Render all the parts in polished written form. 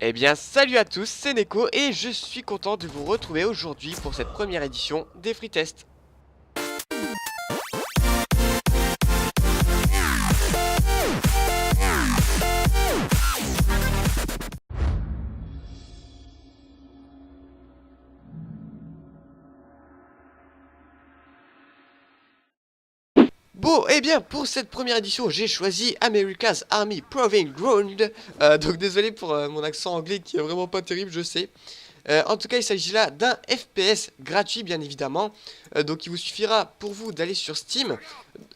Eh bien salut à tous, c'est Neko et je suis content de vous retrouver aujourd'hui pour cette première édition des Free Tests. Bon, eh bien, pour cette première édition, j'ai choisi America's Army Proving Ground. Donc désolé pour mon accent anglais qui est vraiment pas terrible, je sais. En tout cas, il s'agit là d'un FPS gratuit, bien évidemment. Donc il vous suffira pour vous d'aller sur Steam,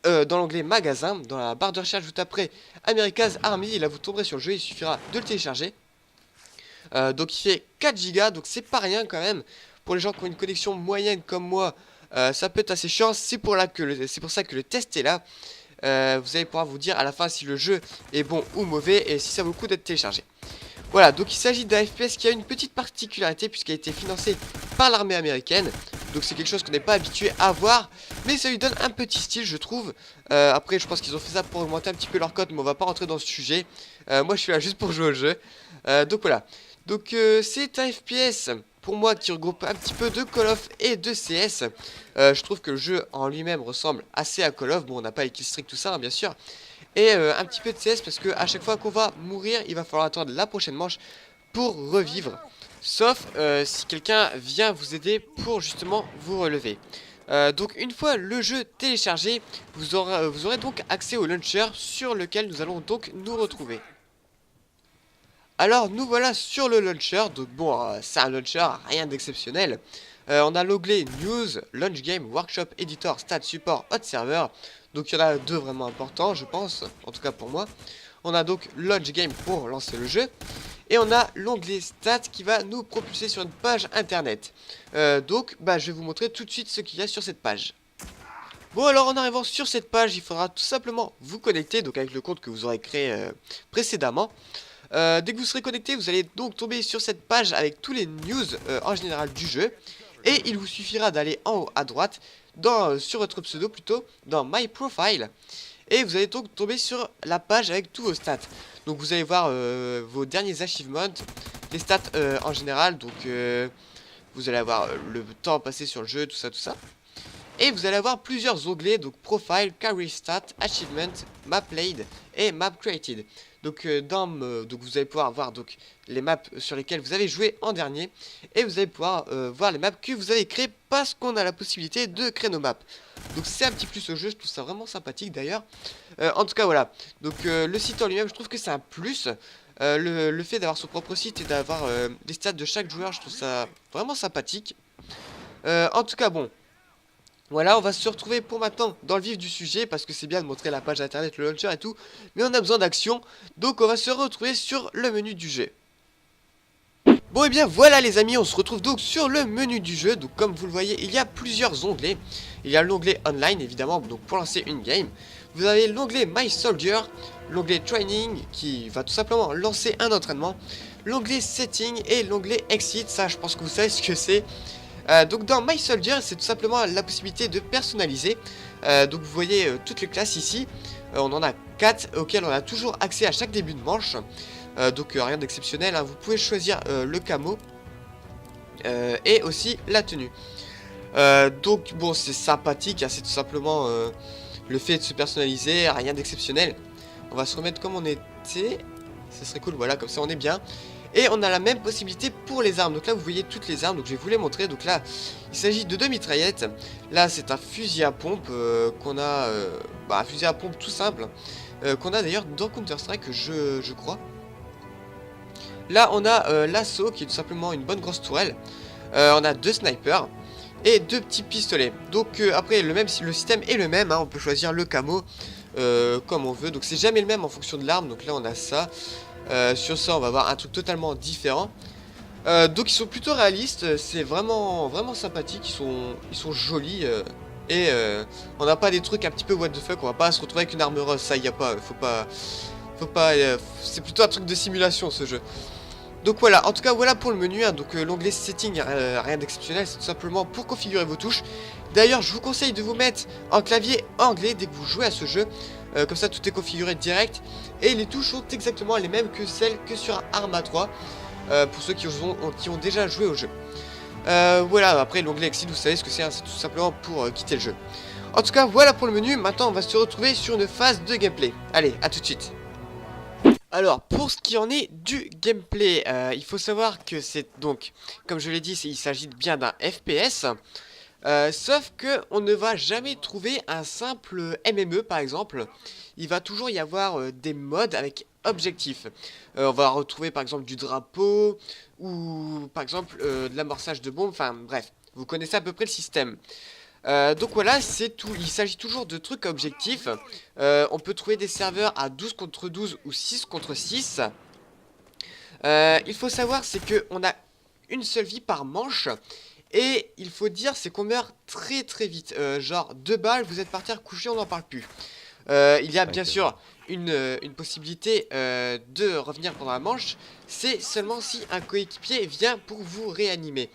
dans l'onglet Magasin, dans la barre de recherche, vous taperez America's Army, et là vous tomberez sur le jeu, il suffira de le télécharger. Donc il fait 4 Go, donc c'est pas rien quand même. Pour les gens qui ont une connexion moyenne comme moi, ça peut être assez chiant. C'est pour ça que le test est là. Vous allez pouvoir vous dire à la fin si le jeu est bon ou mauvais et si ça vaut le coup d'être téléchargé. Voilà, donc il s'agit d'un FPS qui a une petite particularité puisqu'il a été financé par l'armée américaine. Donc c'est quelque chose qu'on n'est pas habitué à voir, mais ça lui donne un petit style, je trouve. Après je pense qu'ils ont fait ça pour augmenter un petit peu leur cote, mais on va pas rentrer dans ce sujet. Moi je suis là juste pour jouer au jeu. Donc voilà. Donc c'est un FPS pour moi qui regroupe un petit peu de Call of et de CS. Je trouve que le jeu en lui-même ressemble assez à Call of. Bon, on n'a pas les killstreaks, tout ça, hein, bien sûr. Et un petit peu de CS parce que à chaque fois qu'on va mourir, il va falloir attendre la prochaine manche pour revivre. Sauf si quelqu'un vient vous aider pour justement vous relever. Donc une fois le jeu téléchargé, vous aurez donc accès au launcher sur lequel nous allons donc nous retrouver. Alors nous voilà sur le launcher, donc bon, c'est un launcher, rien d'exceptionnel. On a l'onglet News, Launch Game, Workshop, Editor, Stats, Support, Hot Server. Donc il y en a deux vraiment importants, je pense, en tout cas pour moi. On a donc Launch Game pour lancer le jeu. Et on a l'onglet Stats qui va nous propulser sur une page internet. Donc je vais vous montrer tout de suite ce qu'il y a sur cette page. Bon, alors en arrivant sur cette page, il faudra tout simplement vous connecter, donc avec le compte que vous aurez créé précédemment. Dès que vous serez connecté, vous allez donc tomber sur cette page avec tous les news en général du jeu. Et il vous suffira d'aller en haut à droite, sur votre pseudo plutôt, dans My Profile. Et vous allez donc tomber sur la page avec tous vos stats. Donc vous allez voir vos derniers achievements, les stats en général. Donc vous allez avoir le temps passé sur le jeu, tout ça, tout ça. Et vous allez avoir plusieurs onglets, donc Profile, Career Stat, Achievement, Map Played et Map Created. Donc, donc vous allez pouvoir voir donc, les maps sur lesquelles vous avez joué en dernier. Et vous allez pouvoir voir les maps que vous avez créées parce qu'on a la possibilité de créer nos maps. Donc c'est un petit plus au jeu, je trouve ça vraiment sympathique d'ailleurs. En tout cas voilà, donc le site en lui-même je trouve que c'est un plus. Le fait d'avoir son propre site et d'avoir les stats de chaque joueur, je trouve ça vraiment sympathique. En tout cas bon. Voilà, on va se retrouver pour maintenant dans le vif du sujet parce que c'est bien de montrer la page internet, le launcher et tout, mais on a besoin d'action, donc on va se retrouver sur le menu du jeu. Bon et bien voilà les amis, on se retrouve donc sur le menu du jeu, donc comme vous le voyez, il y a plusieurs onglets. Il y a l'onglet online évidemment, donc pour lancer une game. Vous avez l'onglet My Soldier, l'onglet Training qui va tout simplement lancer un entraînement, l'onglet Setting et l'onglet Exit, ça je pense que vous savez ce que c'est. Donc dans My Soldier, c'est tout simplement la possibilité de personnaliser. Donc vous voyez toutes les classes ici. On en a 4 auxquelles on a toujours accès à chaque début de manche. Donc rien d'exceptionnel, hein. Vous pouvez choisir le camo et aussi la tenue. Donc bon, c'est sympathique, hein. C'est tout simplement le fait de se personnaliser, rien d'exceptionnel. On va se remettre comme on était. Ça serait cool, voilà, comme ça on est bien. Et on a la même possibilité pour les armes. Donc là vous voyez toutes les armes, donc je vais vous les montrer. Donc là il s'agit de deux mitraillettes. Là c'est un fusil à pompe qu'on a, un fusil à pompe tout simple, qu'on a d'ailleurs dans Counter Strike je crois. Là on a l'assaut qui est tout simplement une bonne grosse tourelle. On a deux snipers et deux petits pistolets. Donc après le système est le même, hein. On peut choisir le camo comme on veut. Donc c'est jamais le même en fonction de l'arme. Donc là on a ça. Sur ça on va avoir un truc totalement différent. Donc ils sont plutôt réalistes. C'est vraiment sympathique. Ils sont jolis. Et on n'a pas des trucs un petit peu what the fuck. On va pas se retrouver avec une arme rose. Ça y a pas. Faut pas. C'est plutôt un truc de simulation ce jeu. Donc voilà, en tout cas voilà pour le menu, hein. Donc l'onglet setting, rien d'exceptionnel, c'est tout simplement pour configurer vos touches. D'ailleurs je vous conseille de vous mettre en clavier anglais dès que vous jouez à ce jeu. Comme ça tout est configuré direct. Et les touches sont exactement les mêmes que celles que sur Arma 3. pour ceux qui ont déjà joué au jeu. Voilà, après l'onglet Exit, vous savez ce que c'est, hein, c'est tout simplement pour quitter le jeu. En tout cas, voilà pour le menu. Maintenant, on va se retrouver sur une phase de gameplay. Allez, à tout de suite. Alors, pour ce qui en est du gameplay, il faut savoir que c'est donc, comme je l'ai dit, il s'agit bien d'un FPS. Sauf que on ne va jamais trouver un simple MME par exemple. Il va toujours y avoir des modes avec objectifs. On va retrouver par exemple du drapeau ou par exemple de l'amorçage de bombes. Enfin bref, vous connaissez à peu près le système. Donc voilà, c'est tout. Il s'agit toujours de trucs objectifs. On peut trouver des serveurs à 12 contre 12 ou 6 contre 6. Il faut savoir c'est que on a une seule vie par manche. Et il faut dire c'est qu'on meurt très très vite. Genre 2 balles, vous êtes par terre couché, on n'en parle plus. Il y a bien sûr une possibilité de revenir pendant la manche. C'est seulement si un coéquipier vient pour vous réanimer.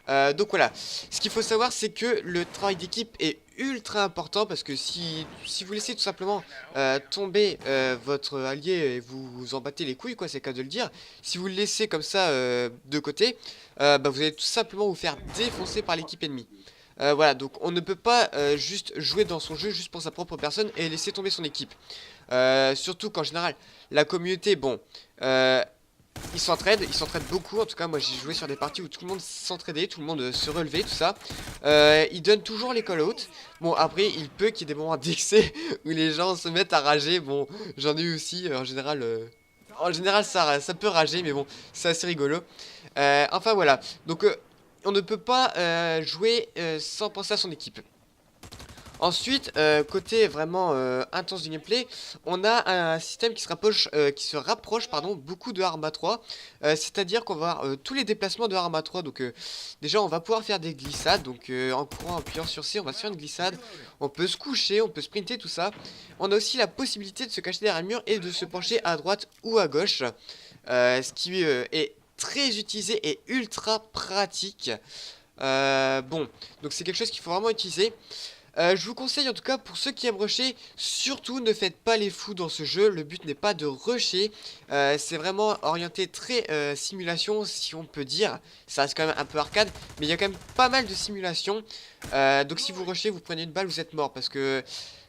Donc voilà, ce qu'il faut savoir c'est que le travail d'équipe est ultra important parce que si vous laissez tout simplement tomber votre allié et vous en battez les couilles, quoi, c'est le cas de le dire. Si vous le laissez comme ça de côté, bah, vous allez tout simplement vous faire défoncer par l'équipe ennemie. Voilà, donc on ne peut pas juste jouer dans son jeu juste pour sa propre personne et laisser tomber son équipe. Surtout qu'en général, la communauté, bon, ils s'entraident beaucoup. En tout cas, moi j'ai joué sur des parties où tout le monde s'entraidait, tout le monde se relevait, tout ça. Ils donnent toujours les call-out. Bon, après, il peut qu'il y ait des moments d'excès où les gens se mettent à rager. Bon, j'en ai eu aussi en général. Ça peut rager, mais bon, c'est assez rigolo. Enfin voilà. Donc, on ne peut pas jouer sans penser à son équipe. Ensuite, côté vraiment intense du gameplay, on a un système qui se rapproche pardon, beaucoup de Arma 3. C'est-à-dire qu'on va avoir tous les déplacements de Arma 3. Donc déjà, on va pouvoir faire des glissades. Donc en courant, en appuyant sur C, on va se faire une glissade. On peut se coucher, on peut sprinter, tout ça. On a aussi la possibilité de se cacher derrière un mur et de se pencher à droite ou à gauche. Ce qui est très utilisé et ultra pratique. Bon, donc c'est quelque chose qu'il faut vraiment utiliser. Je vous conseille en tout cas pour ceux qui aiment rusher, surtout ne faites pas les fous dans ce jeu, le but n'est pas de rusher, c'est vraiment orienté très simulation si on peut dire, ça reste quand même un peu arcade, mais il y a quand même pas mal de simulations, donc si vous rushez, vous prenez une balle, vous êtes mort, parce que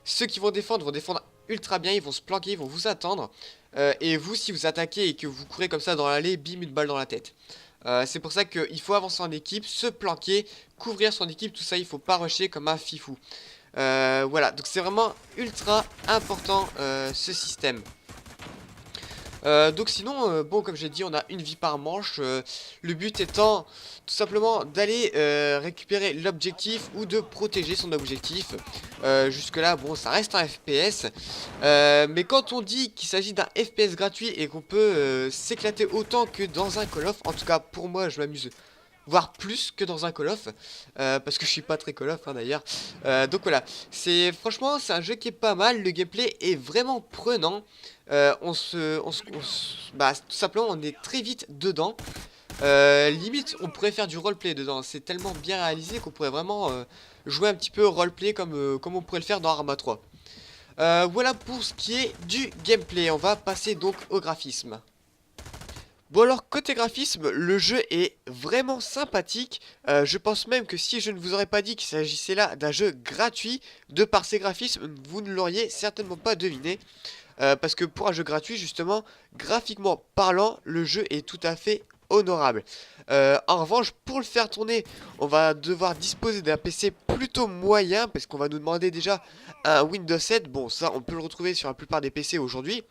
ceux qui vont défendre ultra bien, ils vont se planquer, ils vont vous attendre, et vous si vous attaquez et que vous courez comme ça dans l'allée, bim, une balle dans la tête. C'est pour ça qu'il faut avancer en équipe, se planquer, couvrir son équipe, tout ça, il faut pas rusher comme un fifou. Voilà, donc c'est vraiment ultra important ce système. Donc sinon, bon, comme j'ai dit, on a une vie par manche. Le but étant tout simplement d'aller récupérer l'objectif ou de protéger son objectif. Jusque là, bon, ça reste un FPS. Mais quand on dit qu'il s'agit d'un FPS gratuit et qu'on peut s'éclater autant que dans un Call of, en tout cas pour moi, je m'amuse voire plus que dans un Call of, parce que je suis pas très Call of hein, d'ailleurs. Donc voilà, franchement c'est un jeu qui est pas mal, le gameplay est vraiment prenant. Bah, tout simplement on est très vite dedans. Limite on pourrait faire du roleplay dedans, c'est tellement bien réalisé qu'on pourrait vraiment jouer un petit peu roleplay comme on pourrait le faire dans Arma 3. Voilà pour ce qui est du gameplay, on va passer donc au graphisme. Bon alors côté graphisme, le jeu est vraiment sympathique, je pense même que si je ne vous aurais pas dit qu'il s'agissait là d'un jeu gratuit, de par ses graphismes, vous ne l'auriez certainement pas deviné, parce que pour un jeu gratuit justement, graphiquement parlant, le jeu est tout à fait honorable. En revanche, pour le faire tourner, on va devoir disposer d'un PC plutôt moyen, parce qu'on va nous demander déjà un Windows 7, bon ça on peut le retrouver sur la plupart des PC aujourd'hui.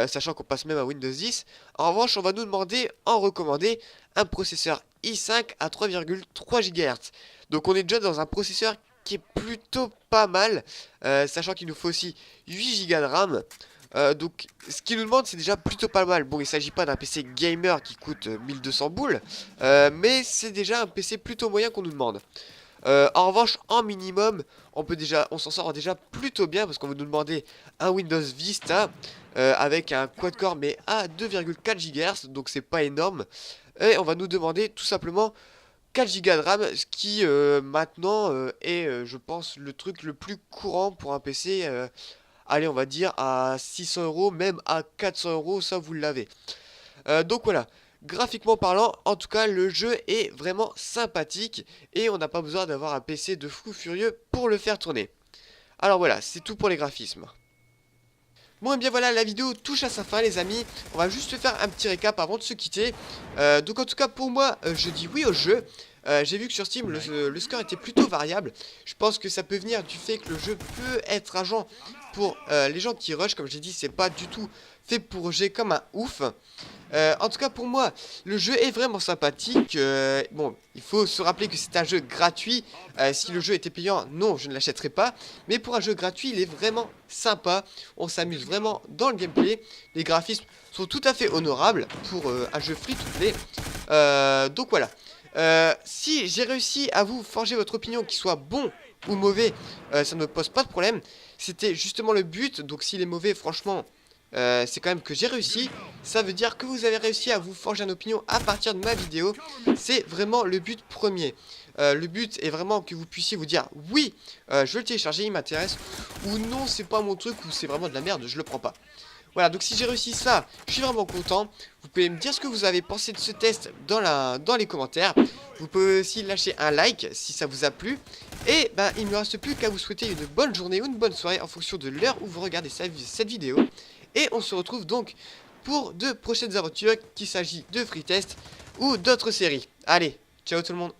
Sachant qu'on passe même à Windows 10. En revanche, on va nous demander en recommandé un processeur i5 à 3,3 GHz. Donc on est déjà dans un processeur qui est plutôt pas mal, sachant qu'il nous faut aussi 8 Go de RAM. Donc ce qu'il nous demande c'est déjà plutôt pas mal. Bon, il s'agit pas d'un PC gamer qui coûte 1200 boules, mais c'est déjà un PC plutôt moyen qu'on nous demande. En revanche, en minimum, on s'en sort déjà plutôt bien parce qu'on va nous demander un Windows Vista avec un quad-core mais à 2,4 GHz, donc c'est pas énorme. Et on va nous demander tout simplement 4 Go de RAM, ce qui maintenant est, je pense, le truc le plus courant pour un PC. Allez, on va dire à 600 euros, même à 400 euros, ça vous l'avez. Donc voilà. Graphiquement parlant, en tout cas, le jeu est vraiment sympathique et on n'a pas besoin d'avoir un PC de fou furieux pour le faire tourner. Alors voilà, c'est tout pour les graphismes. Bon et bien voilà, la vidéo touche à sa fin les amis. On va juste faire un petit récap avant de se quitter. Donc en tout cas pour moi, je dis oui au jeu. J'ai vu que sur Steam le score était plutôt variable. Je pense que ça peut venir du fait que le jeu peut être agent pour les gens qui rush. Comme j'ai dit, c'est pas du tout fait pour rusher comme un ouf. En tout cas pour moi le jeu est vraiment sympathique. Bon, il faut se rappeler que c'est un jeu gratuit. Si le jeu était payant, non, je ne l'achèterais pas. Mais pour un jeu gratuit, il est vraiment sympa. On s'amuse vraiment dans le gameplay. Les graphismes sont tout à fait honorables pour un jeu free to play. Donc voilà. Si j'ai réussi à vous forger votre opinion, qu'il soit bon ou mauvais, ça ne me pose pas de problème. C'était justement le but. Donc s'il est mauvais, franchement, c'est quand même que j'ai réussi. Ça veut dire que vous avez réussi à vous forger une opinion à partir de ma vidéo. C'est vraiment le but premier. Le but est vraiment que vous puissiez vous dire oui, je veux le télécharger, il m'intéresse, ou non, c'est pas mon truc, ou c'est vraiment de la merde, je le prends pas. Voilà, donc si j'ai réussi ça, je suis vraiment content. Vous pouvez me dire ce que vous avez pensé de ce test dans les commentaires. Vous pouvez aussi lâcher un like si ça vous a plu. Et ben, il ne me reste plus qu'à vous souhaiter une bonne journée ou une bonne soirée en fonction de l'heure où vous regardez cette vidéo. Et on se retrouve donc pour de prochaines aventures, qu'il s'agit de free test ou d'autres séries. Allez, ciao tout le monde.